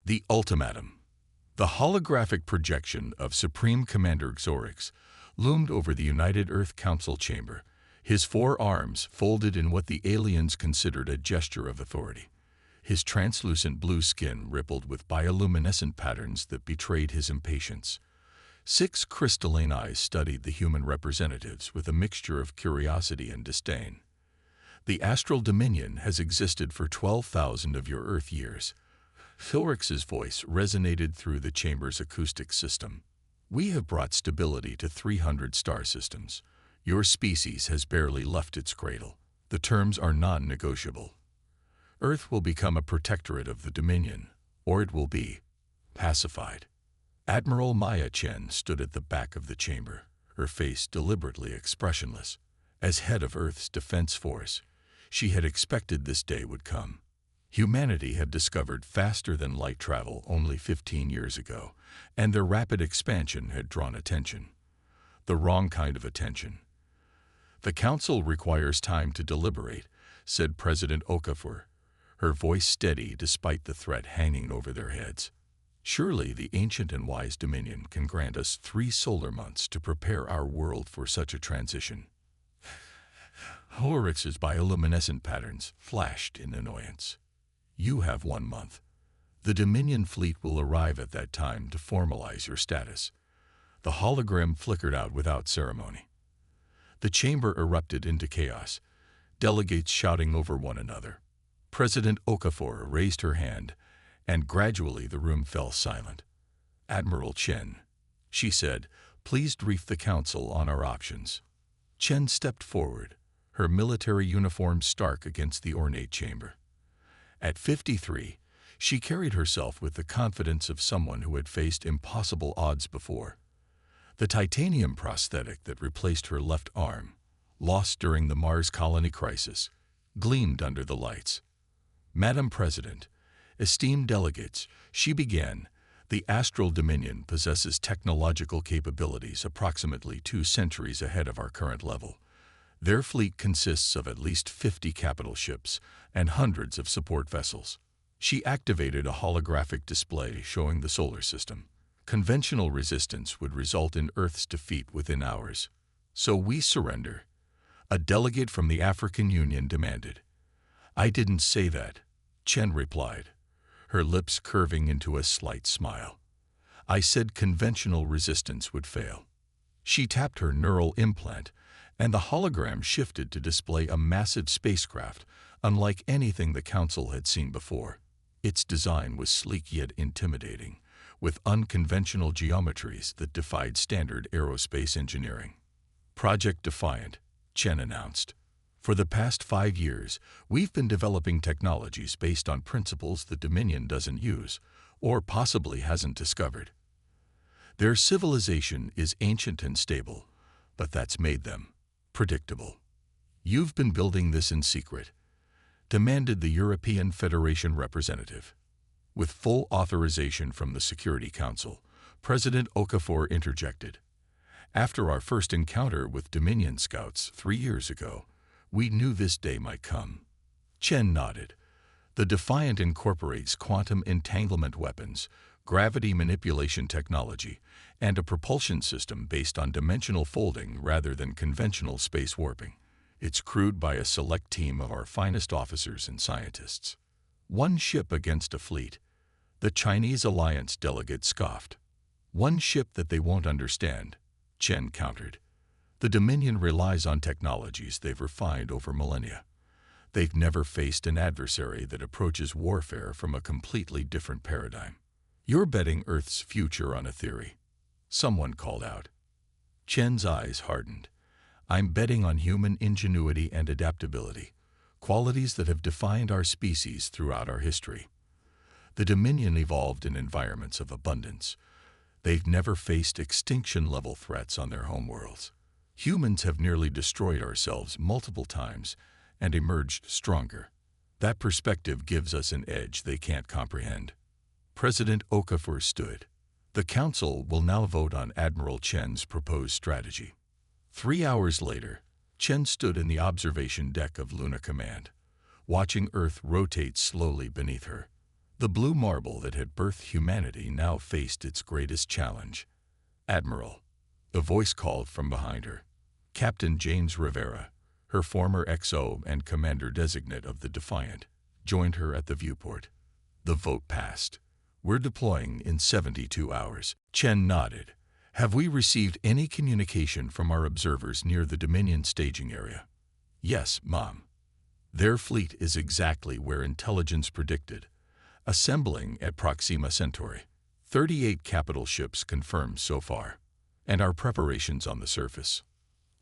The ultimatum. The holographic projection of Supreme Commander Xorix loomed over the United Earth Council chamber, his four arms folded in what the aliens considered a gesture of authority. His translucent blue skin rippled with bioluminescent patterns that betrayed his impatience. 6 crystalline eyes studied the human representatives with a mixture of curiosity and disdain. The astral dominion has existed for 12,000 of your Earth years. Xorix's voice resonated through the chamber's acoustic system. We have brought stability to 300 star systems. Your species has barely left its cradle. The terms are non-negotiable. Earth will become a protectorate of the Dominion, or it will be pacified. Admiral Maya Chen stood at the back of the chamber, her face deliberately expressionless. As head of Earth's defense force, she had expected this day would come. Humanity had discovered faster-than-light travel only 15 years ago, and their rapid expansion had drawn attention. The wrong kind of attention. The Council requires time to deliberate, said President Okafor, her voice steady despite the threat hanging over their heads. Surely the ancient and wise Dominion can grant us 3 solar months to prepare our world for such a transition. Xorix's bioluminescent patterns flashed in annoyance. You have 1 month. The Dominion fleet will arrive at that time to formalize your status. The hologram flickered out without ceremony. The chamber erupted into chaos, delegates shouting over one another. President Okafor raised her hand, and gradually the room fell silent. Admiral Chen, she said, please brief the Council on our options. Chen stepped forward, her military uniform stark against the ornate chamber. At 53, she carried herself with the confidence of someone who had faced impossible odds before. The titanium prosthetic that replaced her left arm, lost during the Mars colony crisis, gleamed under the lights. Madam President, esteemed delegates, she began, the Astral Dominion possesses technological capabilities approximately 2 centuries ahead of our current level. Their fleet consists of at least 50 capital ships and hundreds of support vessels. She activated a holographic display showing the solar system. Conventional resistance would result in Earth's defeat within hours. So we surrender, a delegate from the African Union demanded. I didn't say that, Chen replied, her lips curving into a slight smile. I said conventional resistance would fail. She tapped her neural implant, and the hologram shifted to display a massive spacecraft, unlike anything the Council had seen before. Its design was sleek yet intimidating, with unconventional geometries that defied standard aerospace engineering. Project Defiant, Chen announced. For the past 5 years, we've been developing technologies based on principles the Dominion doesn't use, or possibly hasn't discovered. Their civilization is ancient and stable, but that's made them predictable. You've been building this in secret, demanded the European Federation representative. With full authorization from the Security Council, President Okafor interjected. After our first encounter with Dominion scouts 3 years ago, we knew this day might come. Chen nodded. The Defiant incorporates quantum entanglement weapons, gravity manipulation technology, and a propulsion system based on dimensional folding rather than conventional space warping. It's crewed by a select team of our finest officers and scientists. 1 ship against a fleet. The Chinese Alliance delegate scoffed. 1 ship that they won't understand, Chen countered. The Dominion relies on technologies they've refined over millennia. They've never faced an adversary that approaches warfare from a completely different paradigm. You're betting Earth's future on a theory, someone called out. Chen's eyes hardened. I'm betting on human ingenuity and adaptability, qualities that have defined our species throughout our history. The Dominion evolved in environments of abundance. They've never faced extinction-level threats on their homeworlds. Humans have nearly destroyed ourselves multiple times and emerged stronger. That perspective gives us an edge they can't comprehend. President Okafor stood. The Council will now vote on Admiral Chen's proposed strategy. 3 hours later, Chen stood in the observation deck of Luna Command, watching Earth rotate slowly beneath her. The blue marble that had birthed humanity now faced its greatest challenge. "Admiral," a voice called from behind her. Captain James Rivera, her former XO and commander-designate of the Defiant, joined her at the viewport. The vote passed. "We're deploying in 72 hours. Chen nodded. "Have we received any communication from our observers near the Dominion staging area?" "Yes, Mom. Their fleet is exactly where intelligence predicted, assembling at Proxima Centauri. 38 capital ships confirmed so far, and our preparations on the surface.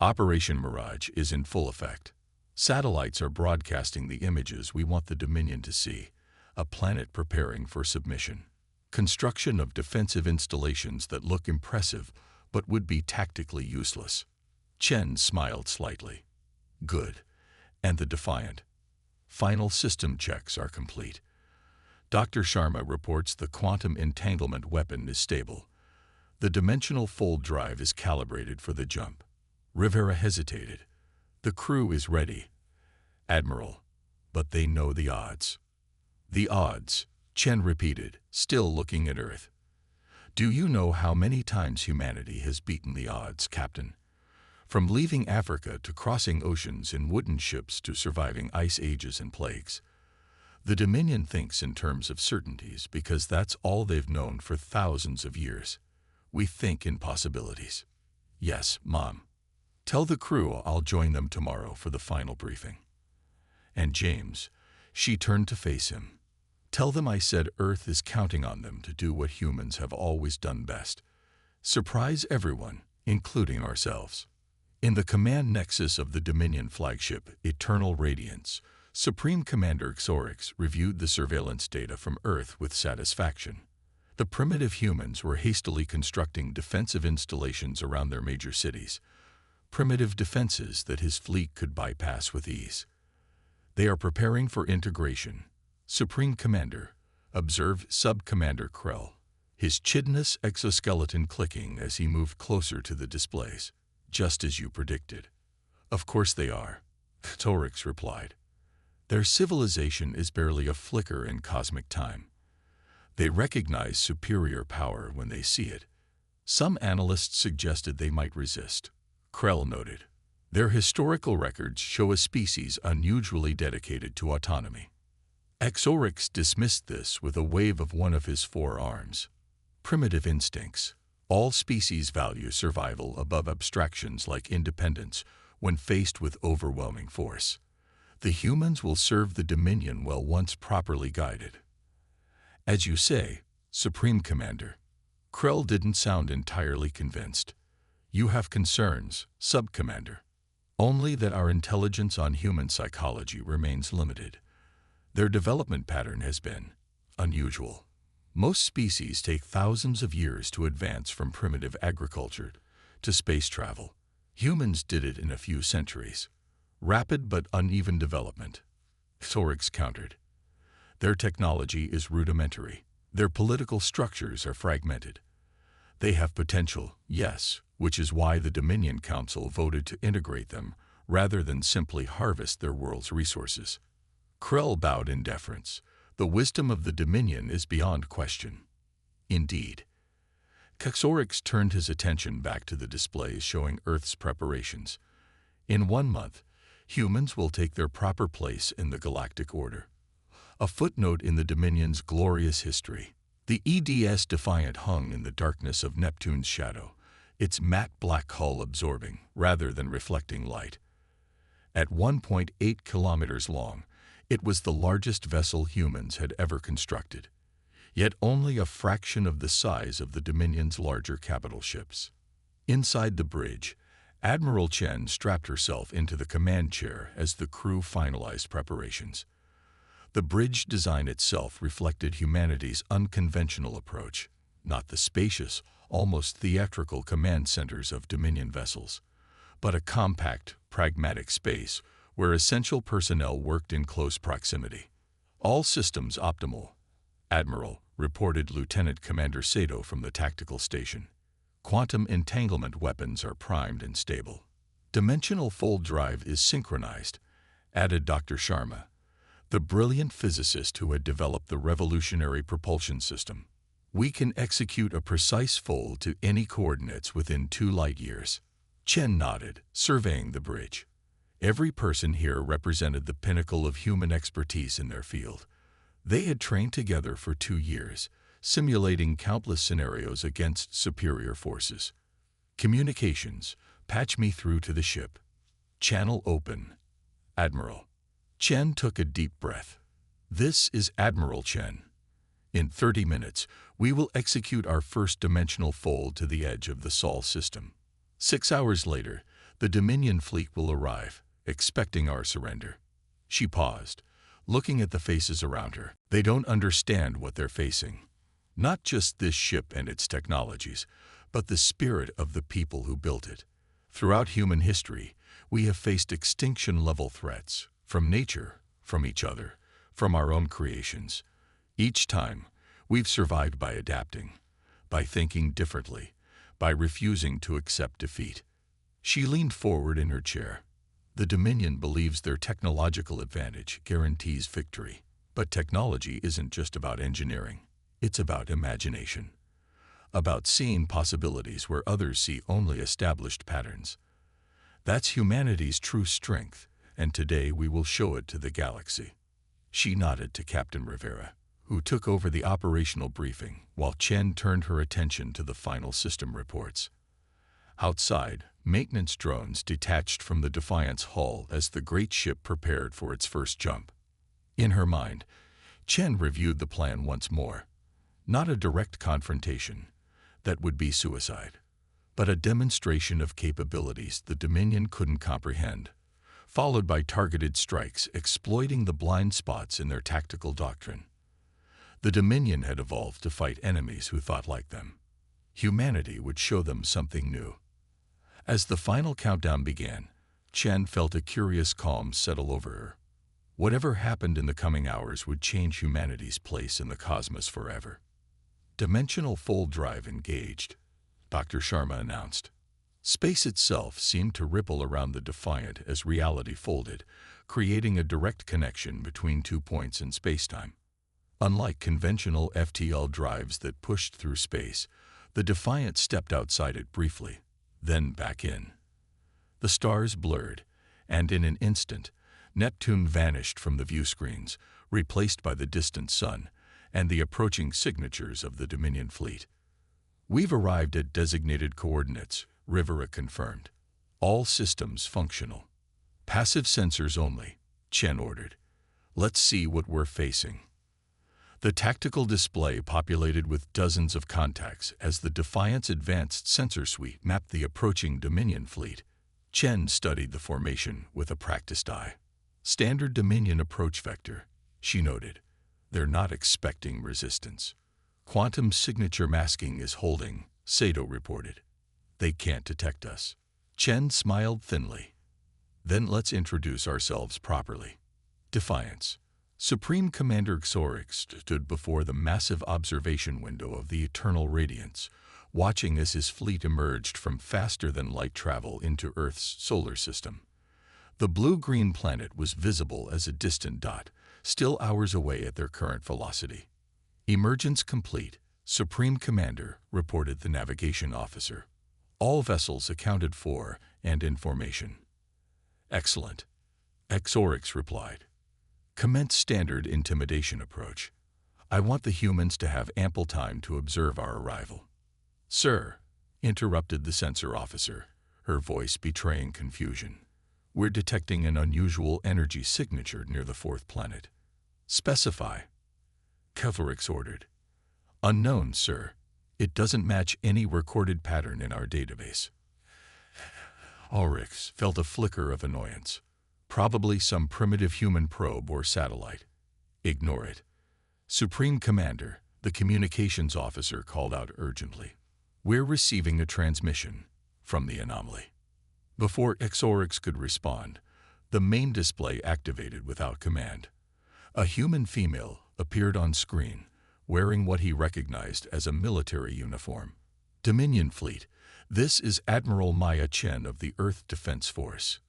Operation Mirage is in full effect. Satellites are broadcasting the images we want the Dominion to see, a planet preparing for submission. Construction of defensive installations that look impressive but would be tactically useless." Chen smiled slightly. "Good. And the Defiant? Final system checks are complete. Dr. Sharma reports the quantum entanglement weapon is stable. The dimensional fold drive is calibrated for the jump." Rivera hesitated. "The crew is ready, Admiral, but they know the odds." "The odds," Chen repeated, still looking at Earth. "Do you know how many times humanity has beaten the odds, Captain? From leaving Africa to crossing oceans in wooden ships to surviving ice ages and plagues. The Dominion thinks in terms of certainties because that's all they've known for thousands of years. We think in possibilities." "Yes, Mom. Tell the crew I'll join them tomorrow for the final briefing. And James," she turned to face him, "tell them I said Earth is counting on them to do what humans have always done best. Surprise everyone, including ourselves." In the command nexus of the Dominion flagship, Eternal Radiance, Supreme Commander Xorix reviewed the surveillance data from Earth with satisfaction. The primitive humans were hastily constructing defensive installations around their major cities, primitive defenses that his fleet could bypass with ease. "They are preparing for integration. Supreme Commander," observed Sub-Commander Krell, his chitinous exoskeleton clicking as he moved closer to the displays. "Just as you predicted." "Of course they are," Xorix replied. "Their civilization is barely a flicker in cosmic time. They recognize superior power when they see it. Some analysts suggested they might resist," Krell noted. "Their historical records show a species unusually dedicated to autonomy." Xorix dismissed this with a wave of one of his 4 arms. "Primitive instincts. All species value survival above abstractions like independence when faced with overwhelming force. The humans will serve the Dominion well once properly guided." "As you say, Supreme Commander." Krell didn't sound entirely convinced. "You have concerns, Sub-Commander." "Only that our intelligence on human psychology remains limited. Their development pattern has been unusual. Most species take thousands of years to advance from primitive agriculture to space travel. Humans did it in a few centuries. Rapid but uneven development," Xorix countered. "Their technology is rudimentary. Their political structures are fragmented. They have potential, yes, which is why the Dominion Council voted to integrate them rather than simply harvest their world's resources." Krell bowed in deference. "The wisdom of the Dominion is beyond question." "Indeed." Xorix turned his attention back to the displays showing Earth's preparations. "In 1 month, humans will take their proper place in the galactic order. A footnote in the Dominion's glorious history. The EDS Defiant hung in the darkness of Neptune's shadow, its matte black hull absorbing, rather than reflecting light. At 1.8 kilometers long, it was the largest vessel humans had ever constructed, yet only a fraction of the size of the Dominion's larger capital ships. Inside the bridge, Admiral Chen strapped herself into the command chair as the crew finalized preparations. The bridge design itself reflected humanity's unconventional approach, not the spacious, almost theatrical command centers of Dominion vessels, but a compact, pragmatic space where essential personnel worked in close proximity. "All systems optimal," Admiral, reported Lieutenant Commander Sato from the tactical station. "Quantum entanglement weapons are primed and stable. Dimensional fold drive is synchronized," added Dr. Sharma. the brilliant physicist who had developed the revolutionary propulsion system. "We can execute a precise fold to any coordinates within 2 light years." Chen nodded, surveying the bridge. Every person here represented the pinnacle of human expertise in their field. They had trained together for 2 years, simulating countless scenarios against superior forces. "Communications. Patch me through to the ship." "Channel open." "Admiral." Chen took a deep breath. "This is Admiral Chen. In 30 minutes, we will execute our first dimensional fold to the edge of the Sol system. 6 hours later, the Dominion fleet will arrive, expecting our surrender." She paused, looking at the faces around her. They don't understand what they're facing. Not just this ship and its technologies, but the spirit of the people who built it. Throughout human history, we have faced extinction-level threats, from nature, from each other, from our own creations. Each time, we've survived by adapting, by thinking differently, by refusing to accept defeat. She leaned forward in her chair. The Dominion believes their technological advantage guarantees victory. But technology isn't just about engineering. It's about imagination. About seeing possibilities where others see only established patterns. That's humanity's true strength, and today we will show it to the galaxy. She nodded to Captain Rivera, who took over the operational briefing, while Chen turned her attention to the final system reports. Outside, maintenance drones detached from the Defiant's hull as the great ship prepared for its first jump. In her mind, Chen reviewed the plan once more. Not a direct confrontation, that would be suicide, but a demonstration of capabilities the Dominion couldn't comprehend, followed by targeted strikes exploiting the blind spots in their tactical doctrine. The Dominion had evolved to fight enemies who thought like them. Humanity would show them something new. As the final countdown began, Chen felt a curious calm settle over her. Whatever happened in the coming hours would change humanity's place in the cosmos forever. "Dimensional fold drive engaged," Dr. Sharma announced. Space itself seemed to ripple around the Defiant as reality folded, creating a direct connection between 2 points in spacetime. Unlike conventional FTL drives that pushed through space, the Defiant stepped outside it briefly, then back in. The stars blurred, and in an instant, Neptune vanished from the view screens, replaced by the distant sun and the approaching signatures of the Dominion fleet. "We've arrived at designated coordinates," Rivera confirmed. "All systems functional. Passive sensors only," Chen ordered. "Let's see what we're facing." The tactical display populated with dozens of contacts as the Defiant's advanced sensor suite mapped the approaching Dominion fleet. Chen studied the formation with a practiced eye. "Standard Dominion approach vector," she noted. "They're not expecting resistance." "Quantum signature masking is holding," Sato reported. "They can't detect us." Chen smiled thinly. "Then let's introduce ourselves properly." Defiance. Supreme Commander Xorix stood before the massive observation window of the Eternal Radiance, watching as his fleet emerged from faster-than-light travel into Earth's solar system. The blue-green planet was visible as a distant dot, still hours away at their current velocity. "Emergence complete," Supreme Commander reported the navigation officer. "All vessels accounted for and in formation." "Excellent," Xorix replied. "Commence standard intimidation approach. I want the humans to have ample time to observe our arrival." "Sir," interrupted the sensor officer, her voice betraying confusion. "We're detecting an unusual energy signature near the 4th planet." "Specify," Xorix ordered. "Unknown, sir. It doesn't match any recorded pattern in our database." Xorix felt a flicker of annoyance. Probably some primitive human probe or satellite. "Ignore it." "Supreme Commander," the communications officer called out urgently. "We're receiving a transmission from the anomaly." Before Xorix could respond, the main display activated without command. A human female appeared on screen, wearing what he recognized as a military uniform. "Dominion Fleet, this is Admiral Maya Chen of the Earth Defense Force,"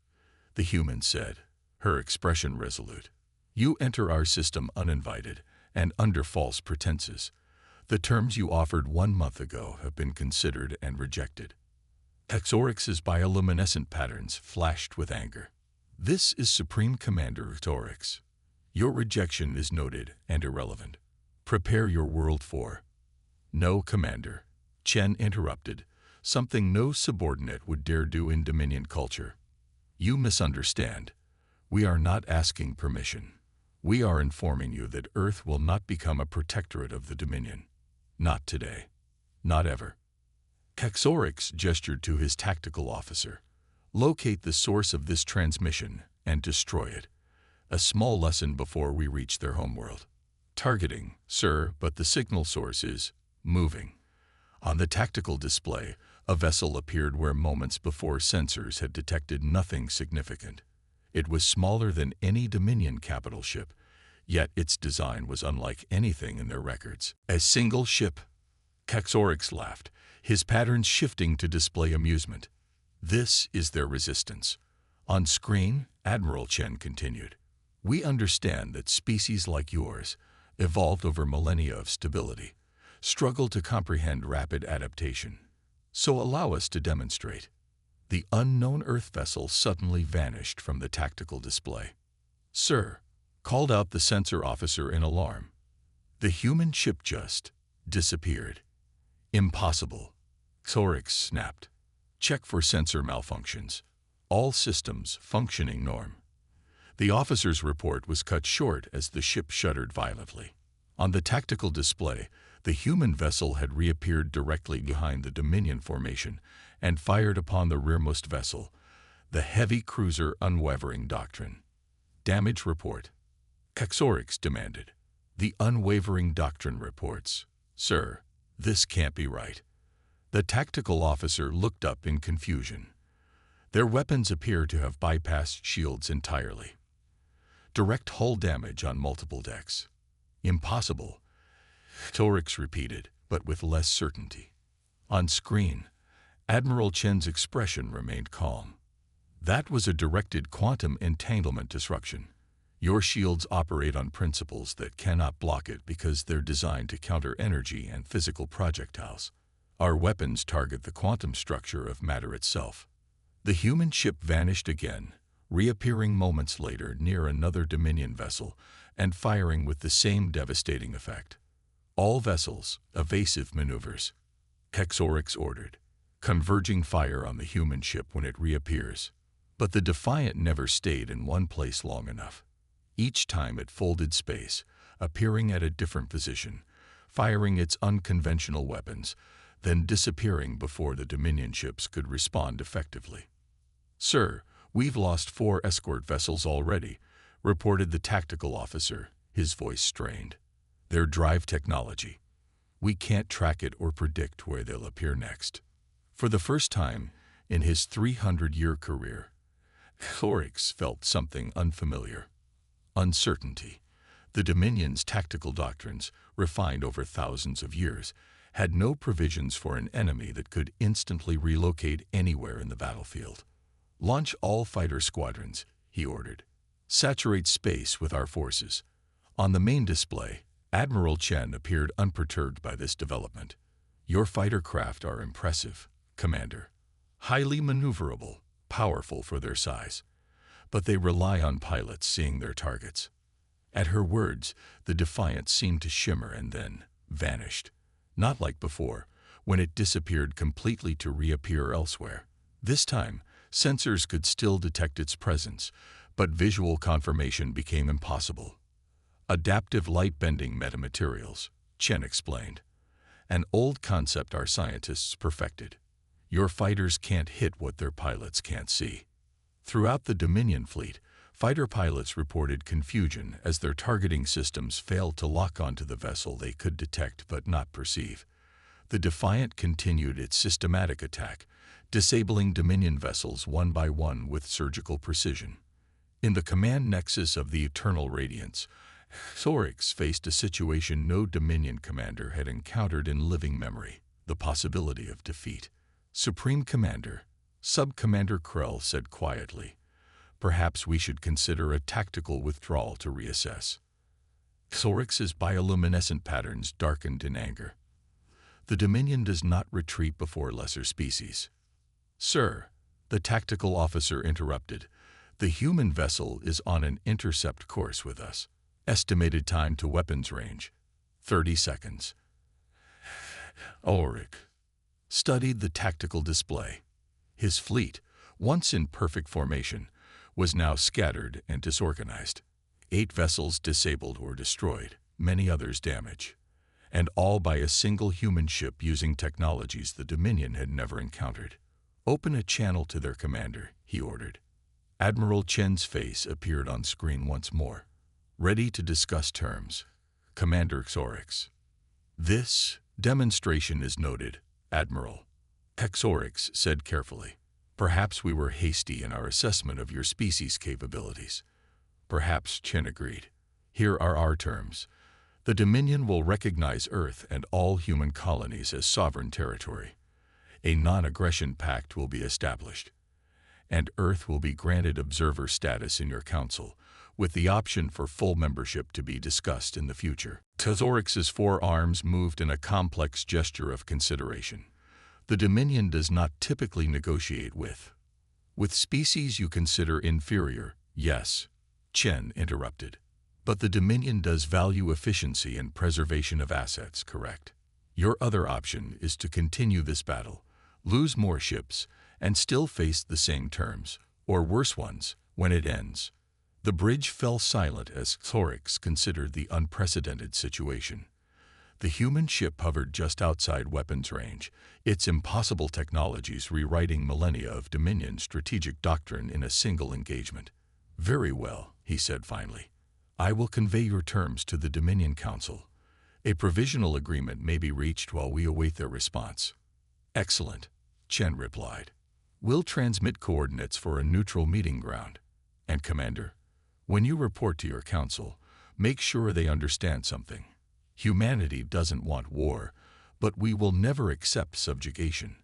the human said, her expression resolute. You enter our system uninvited and under false pretenses. The terms you offered 1 month ago have been considered and rejected. Xorix's bioluminescent patterns flashed with anger. This is Supreme Commander Xorix. Your rejection is noted and irrelevant. Prepare your world for... No, Commander. Chen interrupted, something no subordinate would dare do in Dominion culture. You misunderstand. We are not asking permission. We are informing you that Earth will not become a protectorate of the Dominion. Not today. Not ever. Xorix gestured to his tactical officer. Locate the source of this transmission and destroy it. A small lesson before we reach their homeworld. Targeting, sir, but the signal source is moving. On the tactical display, a vessel appeared where moments before sensors had detected nothing significant. It was smaller than any Dominion capital ship, yet its design was unlike anything in their records. A single ship. Xorix laughed, his patterns shifting to display amusement. This is their resistance. On screen, Admiral Chen continued. We understand that species like yours, evolved over millennia of stability, struggle to comprehend rapid adaptation. So allow us to demonstrate. The unknown Earth vessel suddenly vanished from the tactical display. Sir, called out the sensor officer in alarm. The human ship just disappeared. Impossible. Xorix snapped. Check for sensor malfunctions. All systems functioning norm. The officer's report was cut short as the ship shuddered violently. On the tactical display, the human vessel had reappeared directly behind the Dominion formation and fired upon the rearmost vessel, the heavy cruiser Unwavering Doctrine. Damage report. Xorix demanded. The Unwavering Doctrine reports. Sir, this can't be right. The tactical officer looked up in confusion. Their weapons appear to have bypassed shields entirely. Direct hull damage on multiple decks. Impossible. Xorix repeated, but with less certainty. On screen, Admiral Chen's expression remained calm. That was a directed quantum entanglement disruption. Your shields operate on principles that cannot block it because they're designed to counter energy and physical projectiles. Our weapons target the quantum structure of matter itself. The human ship vanished again, reappearing moments later near another Dominion vessel and firing with the same devastating effect. All vessels, evasive maneuvers. Xorix ordered, converging fire on the human ship when it reappears. But the Defiant never stayed in one place long enough. Each time it folded space, appearing at a different position, firing its unconventional weapons, then disappearing before the Dominion ships could respond effectively. Sir, we've lost 4 escort vessels already, reported the tactical officer, his voice strained. Their drive technology. We can't track it or predict where they'll appear next. For the first time in his 300-year career, Xorix felt something unfamiliar. Uncertainty. The Dominion's tactical doctrines, refined over thousands of years, had no provisions for an enemy that could instantly relocate anywhere in the battlefield. Launch all fighter squadrons, he ordered. Saturate space with our forces. On the main display, Admiral Chen appeared unperturbed by this development. Your fighter craft are impressive, Commander. Highly maneuverable, powerful for their size. But they rely on pilots seeing their targets. At her words, the Defiant seemed to shimmer and then vanished. Not like before, when it disappeared completely to reappear elsewhere. This time, sensors could still detect its presence, but visual confirmation became impossible. Adaptive light-bending metamaterials, Chen explained. An old concept our scientists perfected. Your fighters can't hit what their pilots can't see. Throughout the Dominion fleet, fighter pilots reported confusion as their targeting systems failed to lock onto the vessel they could detect but not perceive. The Defiant continued its systematic attack, disabling Dominion vessels one by one with surgical precision. In the command nexus of the Eternal Radiance, Xorix faced a situation no Dominion commander had encountered in living memory, the possibility of defeat. Supreme Commander, Sub-Commander Krell said quietly, Perhaps we should consider a tactical withdrawal to reassess. Xorix's bioluminescent patterns darkened in anger. The Dominion does not retreat before lesser species. Sir, the tactical officer interrupted, the human vessel is on an intercept course with us. Estimated time to weapons range, 30 seconds. Ulrich studied the tactical display. His fleet, once in perfect formation, was now scattered and disorganized. 8 vessels disabled or destroyed, many others damaged, and all by a single human ship using technologies the Dominion had never encountered. Open a channel to their commander, he ordered. Admiral Chen's face appeared on screen once more. Ready to discuss terms. Commander Xorix. This demonstration is noted, Admiral. Xorix said carefully. Perhaps we were hasty in our assessment of your species' capabilities. Perhaps, Chen agreed. Here are our terms. The Dominion will recognize Earth and all human colonies as sovereign territory. A non-aggression pact will be established, and Earth will be granted observer status in your council, with the option for full membership to be discussed in the future. Xorix's 4 arms moved in a complex gesture of consideration. The Dominion does not typically negotiate with species you consider inferior, yes, Chen interrupted. But the Dominion does value efficiency and preservation of assets, correct? Your other option is to continue this battle, lose more ships, and still face the same terms, or worse ones, when it ends. The bridge fell silent as Xorix considered the unprecedented situation. The human ship hovered just outside weapons range, its impossible technologies rewriting millennia of Dominion strategic doctrine in a single engagement. Very well, he said finally. I will convey your terms to the Dominion Council. A provisional agreement may be reached while we await their response. Excellent, Chen replied. We'll transmit coordinates for a neutral meeting ground. And Commander, when you report to your council, make sure they understand something. Humanity doesn't want war, but we will never accept subjugation.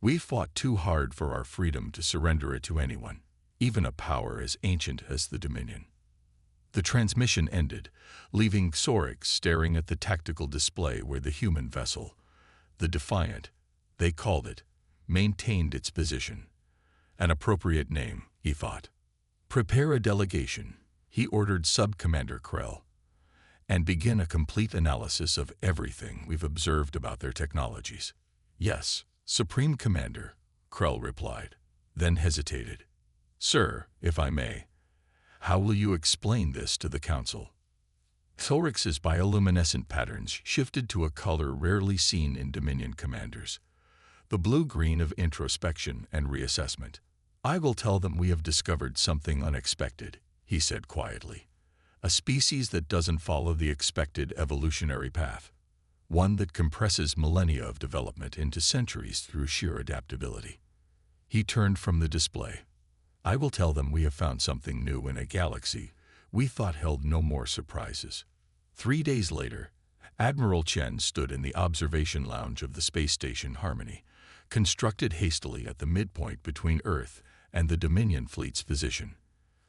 We fought too hard for our freedom to surrender it to anyone, even a power as ancient as the Dominion. The transmission ended, leaving Xorix staring at the tactical display where the human vessel, the Defiant, they called it, maintained its position. An appropriate name, he thought. Prepare a delegation, he ordered Sub-Commander Krell, and begin a complete analysis of everything we've observed about their technologies. Yes, Supreme Commander, Krell replied, then hesitated. Sir, if I may, how will you explain this to the Council? Xorix's bioluminescent patterns shifted to a color rarely seen in Dominion commanders, the blue-green of introspection and reassessment. I will tell them we have discovered something unexpected, he said quietly. A species that doesn't follow the expected evolutionary path. One that compresses millennia of development into centuries through sheer adaptability. He turned from the display. I will tell them we have found something new in a galaxy we thought held no more surprises. 3 days later, Admiral Chen stood in the observation lounge of the space station Harmony, constructed hastily at the midpoint between Earth and the Dominion fleet's position.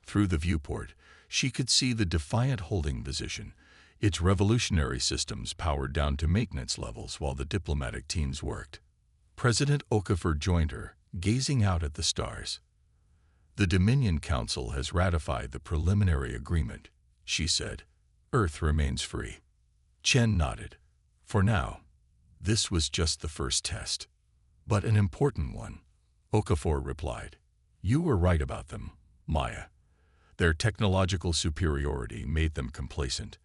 Through the viewport, she could see the Defiant holding position, its revolutionary systems powered down to maintenance levels while the diplomatic teams worked. President Okafor joined her, gazing out at the stars. The Dominion Council has ratified the preliminary agreement, she said. Earth remains free. Chen nodded. For now, this was just the first test. But an important one, Okafor replied. You were right about them, Maya. Their technological superiority made them complacent.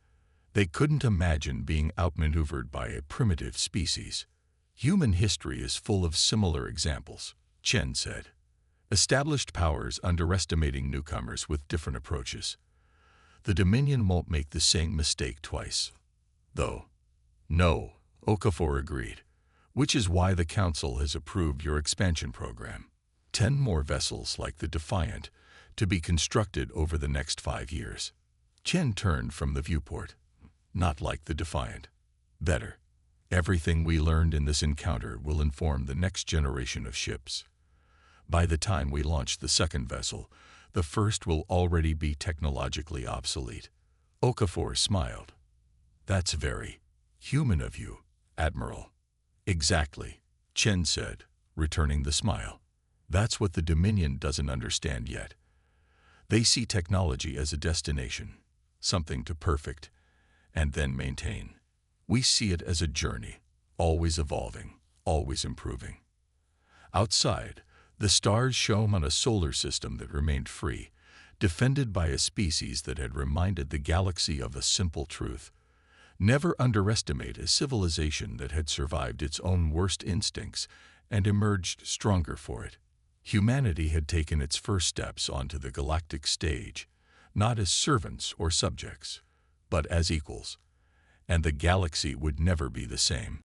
They couldn't imagine being outmaneuvered by a primitive species. Human history is full of similar examples, Chen said. Established powers underestimating newcomers with different approaches. The Dominion won't make the same mistake twice. Though. No, Okafor agreed, which is why the Council has approved your expansion program. 10 more vessels like the Defiant to be constructed over the next 5 years. Chen turned from the viewport. Not like the Defiant. Better. Everything we learned in this encounter will inform the next generation of ships. By the time we launch the second vessel, the first will already be technologically obsolete. Okafor smiled. That's very human of you, Admiral. Exactly, Chen said, returning the smile. That's what the Dominion doesn't understand yet. They see technology as a destination, something to perfect and then maintain. We see it as a journey, always evolving, always improving. Outside, the stars shone on a solar system that remained free, defended by a species that had reminded the galaxy of a simple truth. Never underestimate a civilization that had survived its own worst instincts and emerged stronger for it. Humanity had taken its first steps onto the galactic stage, not as servants or subjects, but as equals, and the galaxy would never be the same.